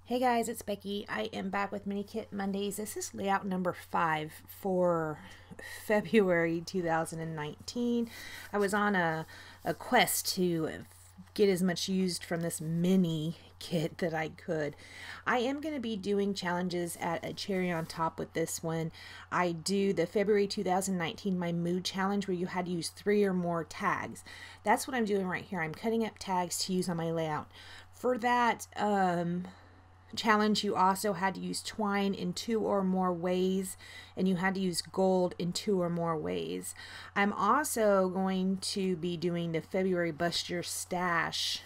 Hey guys, it's Becky. I am back with Mini Kit Mondays. This is layout number 5 for February 2019. I was on a quest to get as much used from this mini kit that I could. I am going to be doing challenges at a cherry on top with this one. I do the February 2019 My Mood Challenge where you had to use 3 or more tags. That's what I'm doing right here. I'm cutting up tags to use on my layout. For that, challenge, you also had to use twine in 2 or more ways, and you had to use gold in 2 or more ways. I'm also going to be doing the February Bust Your Stash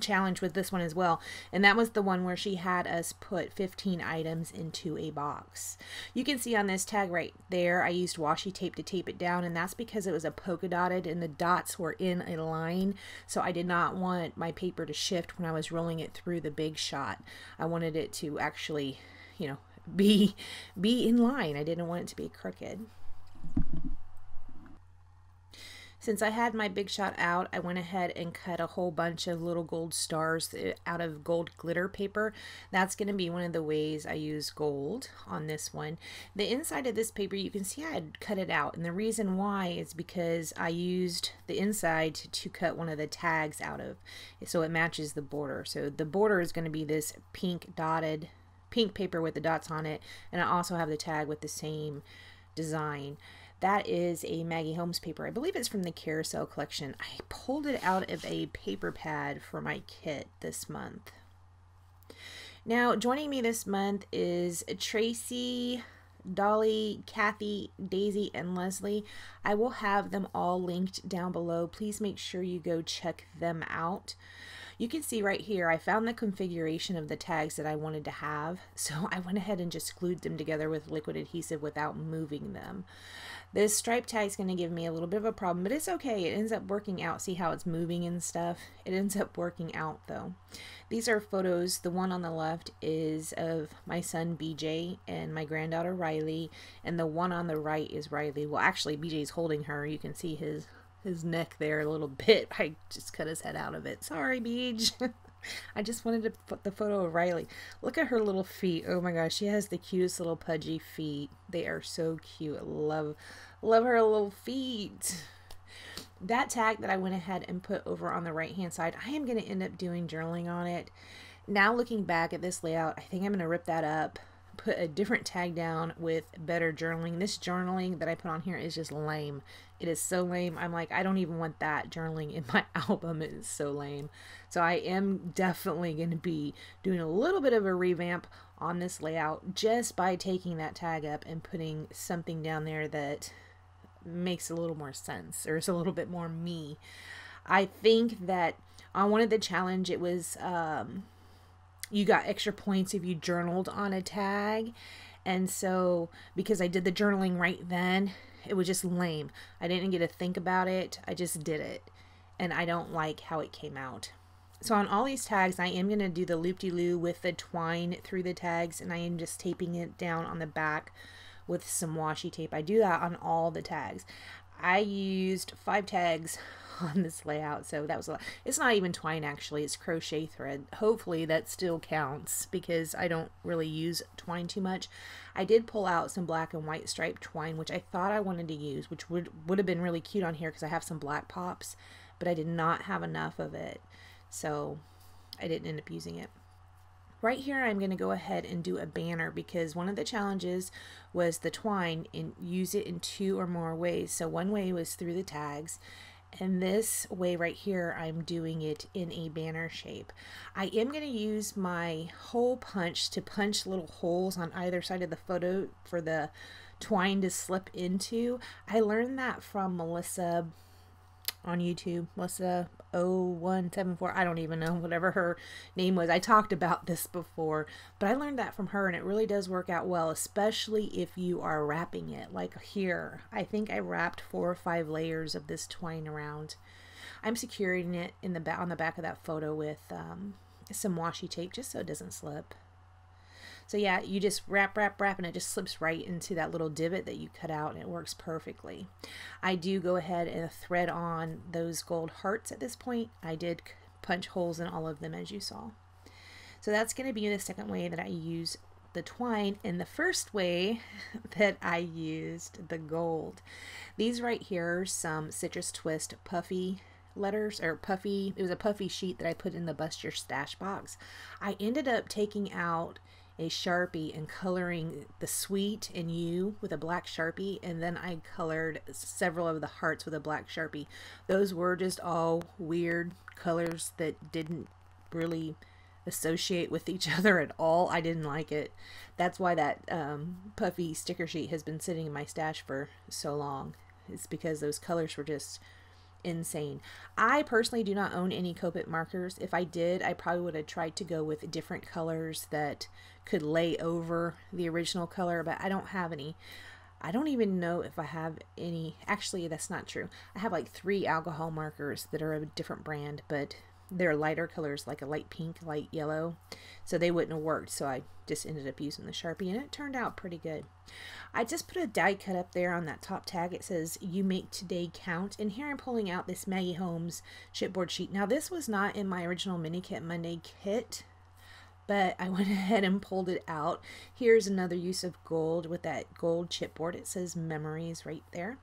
challenge with this one as well, and that was the one where she had us put 15 items into a box. You can see on this tag right there I used washi tape to tape it down, and that's because it was a polka dotted and the dots were in a line, so I did not want my paper to shift when I was rolling it through the big shot. I wanted it to actually, be in line. I didn't want it to be crooked. Since I had my big shot out, I went ahead and cut a whole bunch of little gold stars out of gold glitter paper. That's going to be one of the ways I use gold on this one. The inside of this paper, you can see I had cut it out, and the reason why is because I used the inside to cut one of the tags out of, so it matches the border. So the border is going to be this pink paper with the dots on it, and I also have the tag with the same design. That is a Maggie Holmes paper. I believe it's from the Carousel collection. I pulled it out of a paper pad for my kit this month. Now, joining me this month is Traci, Dollie, Kathy, Daisy, and Leslie. I will have them all linked down below. Please make sure you go check them out. You can see right here, I found the configuration of the tags that I wanted to have, so I went ahead and just glued them together with liquid adhesive without moving them. This stripe tag is going to give me a little bit of a problem, but it's okay. It ends up working out. See how it's moving and stuff? It ends up working out though. These are photos. The one on the left is of my son BJ and my granddaughter Riley, and the one on the right is Riley. Well, actually BJ's holding her. You can see his neck there a little bit. I just cut his head out of it. Sorry, Beej. I just wanted to put the photo of Riley. Look at her little feet. Oh my gosh, she has the cutest little pudgy feet. They are so cute. I love her little feet. That tag that I went ahead and put over on the right hand side, I am going to end up doing journaling on it. Now looking back at this layout, I think I'm going to rip that up, put a different tag down with better journaling. This journaling that I put on here is just lame. It is so lame. I'm like, I don't even want that journaling in my album. It is so lame. So I am definitely going to be doing a little bit of a revamp on this layout just by taking that tag up and putting something down there that makes a little more sense, or is a little bit more me. I think that on one of the challenge, it was you got extra points if you journaled on a tag, and so because I did the journaling right then, it was just lame. I didn't get to think about it. I just did it, and I don't like how it came out. So on all these tags, I am going to do the loop-de-loo with the twine through the tags, and I am just taping it down on the back with some washi tape. I do that on all the tags. I used 5 tags on this layout, so that was a lot. It's not even twine actually, it's crochet thread. Hopefully that still counts because I don't really use twine too much. I did pull out some black and white striped twine, which I thought I wanted to use, which would have been really cute on here because I have some black pops, but I did not have enough of it, so I didn't end up using it. Right here I'm going to go ahead and do a banner because one of the challenges was the twine and use it in 2 or more ways. So one way was through the tags, and this way right here I'm doing it in a banner shape. I am going to use my hole punch to punch little holes on either side of the photo for the twine to slip into. I learned that from Melissa on YouTube, Melissa 0174, I don't even know, whatever her name was. I talked about this before, but I learned that from her, and it really does work out well, especially if you are wrapping it. Like here, I think I wrapped 4 or 5 layers of this twine around. I'm securing it in the on the back of that photo with some washi tape just so it doesn't slip. So yeah, you just wrap, and it just slips right into that little divot that you cut out, and it works perfectly. I do go ahead and thread on those gold hearts at this point. I did punch holes in all of them, as you saw. So that's going to be the second way that I use the twine. And the first way that I used the gold. These right here are some Citrus Twist puffy letters, or puffy, it was a puffy sheet that I put in the Bust Your Stash box. I ended up taking out a Sharpie and coloring the sweet and you with a black Sharpie, and then I colored several of the hearts with a black Sharpie. Those were just all weird colors that didn't really associate with each other at all. I didn't like it. That's why that puffy sticker sheet has been sitting in my stash for so long. It's because those colors were just insane. I personally do not own any Copic markers. If I did, I probably would have tried to go with different colors that could lay over the original color, but I don't have any. I don't even know if I have any. Actually, that's not true. I have like 3 alcohol markers that are a different brand, but they're lighter colors, like a light pink, light yellow, so they wouldn't have worked. So I just ended up using the Sharpie, and it turned out pretty good. I just put a die cut up there on that top tag. It says "You Make Today Count," and here I'm pulling out this Maggie Holmes chipboard sheet. Now this was not in my original Mini Kit Monday kit, but I went ahead and pulled it out. Here's another use of gold with that gold chipboard. It says "Memories" right there.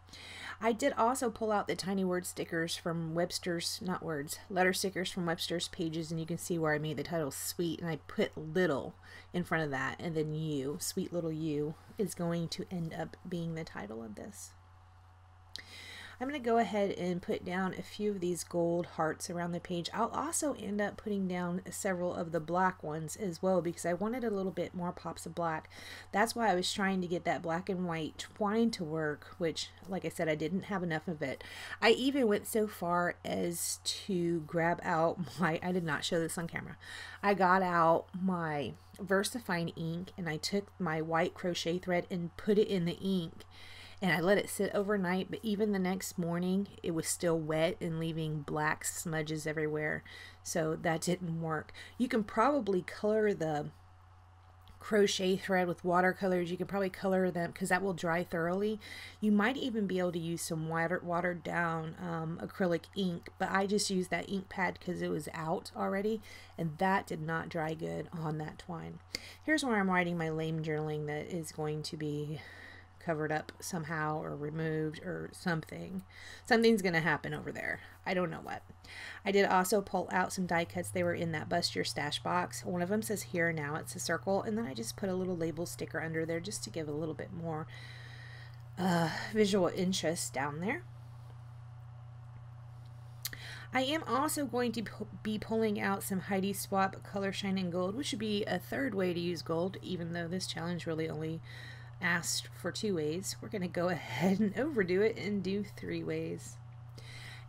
I did also pull out the tiny word stickers from Webster's, not words, letter stickers from Webster's Pages, and you can see where I made the title "Sweet," and I put "little" in front of that, and then "you," "Sweet Little You," is going to end up being the title of this. I'm going to go ahead and put down a few of these gold hearts around the page. I'll also end up putting down several of the black ones as well, because I wanted a little bit more pops of black. That's why I was trying to get that black and white twine to work, which, like I said, I didn't have enough of it. I even went so far as to grab out my, I did not show this on camera, I got out my VersaFine ink, and I took my white crochet thread and put it in the ink, and I let it sit overnight, but even the next morning it was still wet and leaving black smudges everywhere, so that didn't work. You can probably color the crochet thread with watercolors. You can probably color them because that will dry thoroughly. You might even be able to use some watered down acrylic ink, but I just used that ink pad because it was out already, and that did not dry good on that twine. Here's where I'm writing my lame journaling that is going to be covered up somehow or removed or something. Something's gonna happen over there. I don't know what. I did also pull out some die cuts. They were in that Bust Your Stash box. One of them says "Here Now." It's a circle, and then I just put a little label sticker under there just to give a little bit more visual interest down there. I am also going to be pulling out some Heidi Swap Color Shine in Gold, which would be a third way to use gold, even though this challenge really only asked for 2 ways. We're going to go ahead and overdo it and do 3 ways.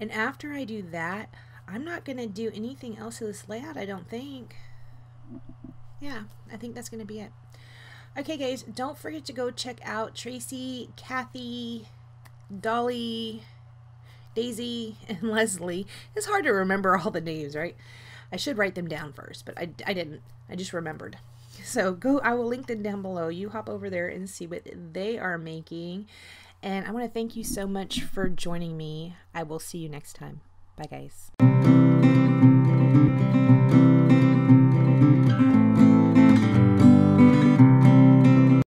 And after I do that, I'm not going to do anything else to this layout, I don't think. Yeah, I think that's going to be it. Okay guys, don't forget to go check out Traci, Kathy, Dollie, Daisy, and Leslie. It's hard to remember all the names, right? I should write them down first, but I didn't. I just remembered. So go, I will link them down below. You hop over there and see what they are making. And I want to thank you so much for joining me. I will see you next time. Bye guys.